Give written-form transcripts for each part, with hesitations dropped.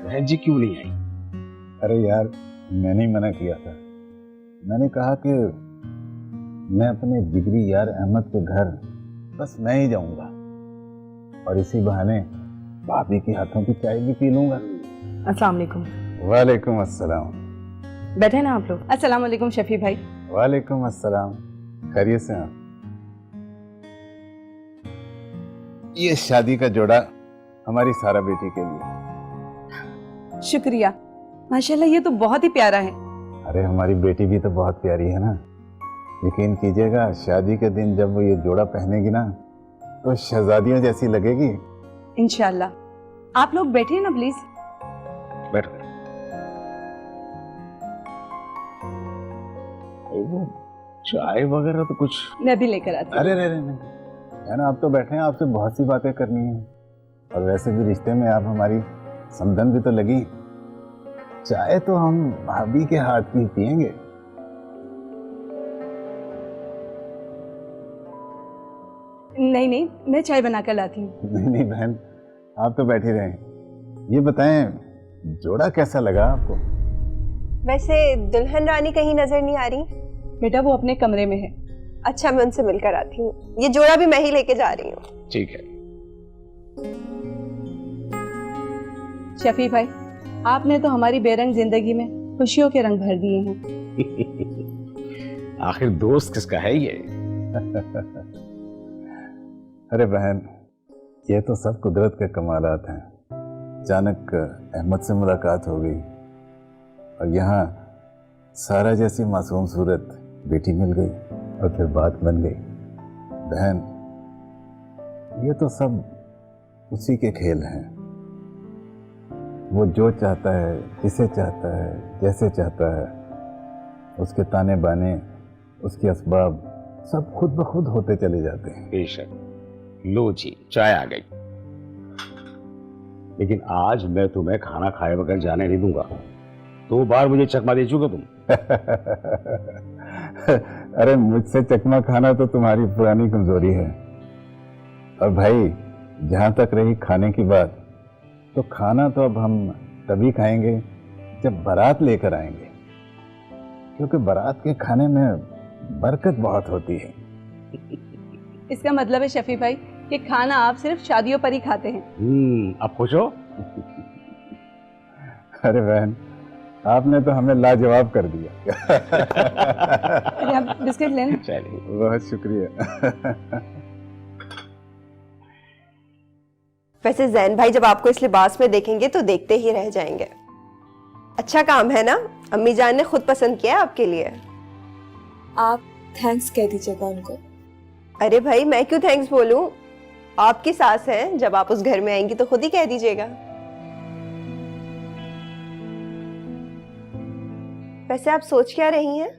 बहन जी क्यों नहीं आई? अरे यार, मैंने ही मना किया था। मैंने कहा कि मैं अपने जिगरी यार अहमद के घर बस मैं ही जाऊंगा और इसी बहाने भाभी के हाथों की चाय भी पी लूंगा। अस्सलाम वालेकुम। वालेकुम अस्सलाम। बैठे ना आप लोग। अस्सलाम वालेकुम शफी भाई। वालेकुम अस्सलाम। खैरियत से हैं? ये शादी का जोड़ा हमारी सारा बेटी के लिए। शुक्रिया, माशाल्लाह ये तो बहुत ही प्यारा है। अरे हमारी बेटी भी तो बहुत प्यारी है ना। यकीन कीजिएगा, शादी के दिन जब वो ये जोड़ा पहनेगी ना तो शहजादियों जैसी लगेगी। इंशाल्लाह। आप लोग बैठिए ना प्लीज। बैठ गए। वो चाय वगैरह तो कुछ मैं भी लेकर आती हूँ। अरे अरे नहीं है ना, आप तो बैठे हैं, आपसे बहुत सी बातें करनी है। और वैसे भी रिश्ते में आप हमारी समधन भी तो लगी। चाय तो हम भाभी के हाथ की पियेंगे। नहीं नहीं, मैं चाय बनाकर लाती हूँ। नहीं नहीं बहन, आप तो बैठी रहें। ये बताएं, जोड़ा कैसा लगा आपको? वैसे दुल्हन रानी कहीं नजर नहीं आ रही। बेटा वो अपने कमरे में है। अच्छा, मैं उनसे मिलकर आती हूँ। ये जोड़ा भी मैं ही लेके जा रही हूँ। ठीक है। शफी भाई, आपने तो हमारी बेरंग जिंदगी में खुशियों के रंग भर दिए हैं। आखिर दोस्त किसका है ये? अरे बहन, ये तो सब कुदरत के कमालात हैं। अचानक अहमद से मुलाकात हो गई और यहाँ सारा जैसी मासूम सूरत बेटी मिल गई और फिर बात बन गई। बहन, ये तो सब उसी के खेल हैं। वो जो चाहता है, जिसे चाहता है, जैसे चाहता है, उसके ताने बाने, उसके असबाब सब खुद ब खुद होते चले जाते हैं। बेशक। लो जी, चाय आ गई। लेकिन आज मैं तुम्हें खाना खाए बगैर जाने नहीं दूंगा। 2 बार मुझे चकमा दे चुके तुम। अरे मुझसे चकमा खाना तो तुम्हारी पुरानी कमजोरी है। और भाई, जहां तक रही खाने की बात, तो खाना तो अब हम तभी खाएंगे जब बारात लेकर आएंगे, क्योंकि बारात के खाने में बरकत बहुत होती है। इसका मतलब है शफी भाई कि खाना आप सिर्फ शादियों पर ही खाते हैं। अब खुश हो? अरे बहन, आपने तो हमें लाजवाब कर दिया। अरे आप बिस्किट लेना। चलिए। बहुत शुक्रिया। वैसे जैन भाई जब आपको इस लिबास में देखेंगे तो देखते ही रह जाएंगे। अच्छा काम है ना, अम्मी जान ने खुद पसंद किया आपके लिए। आप थैंक्स कह दीजिएगा उनको। अरे भाई, मैं क्यों थैंक्स बोलूं? आपकी सास है, जब आप उस घर में आएंगी तो खुद ही कह दीजिएगा। वैसे आप सोच क्या रही हैं?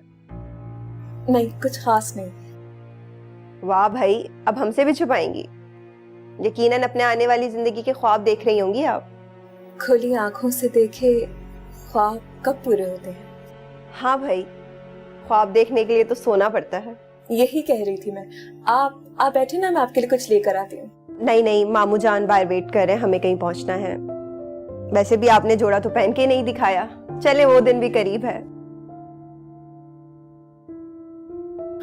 नहीं, कुछ खास नहीं। वाह भाई, अब हमसे भी छुपाएंगी। यकीनन अपने आने वाली जिंदगी के ख्वाब देख रही होंगी आप। खुली आंखों से देखे ख्वाब कब पूरे होते हैं? हाँ भाई, ख्वाब देखने के लिए तो सोना पड़ता है। यही कह रही थी मैं। आप बैठे ना, मैं आपके लिए कुछ लेकर आती हूँ। नहीं नहीं, मामू जान बाहर वेट कर रहे हैं, हमें कहीं पहुंचना है। वैसे भी आपने जोड़ा तो पहन के नहीं दिखाया। चले, वो दिन भी करीब है।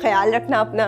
ख्याल रखना अपना।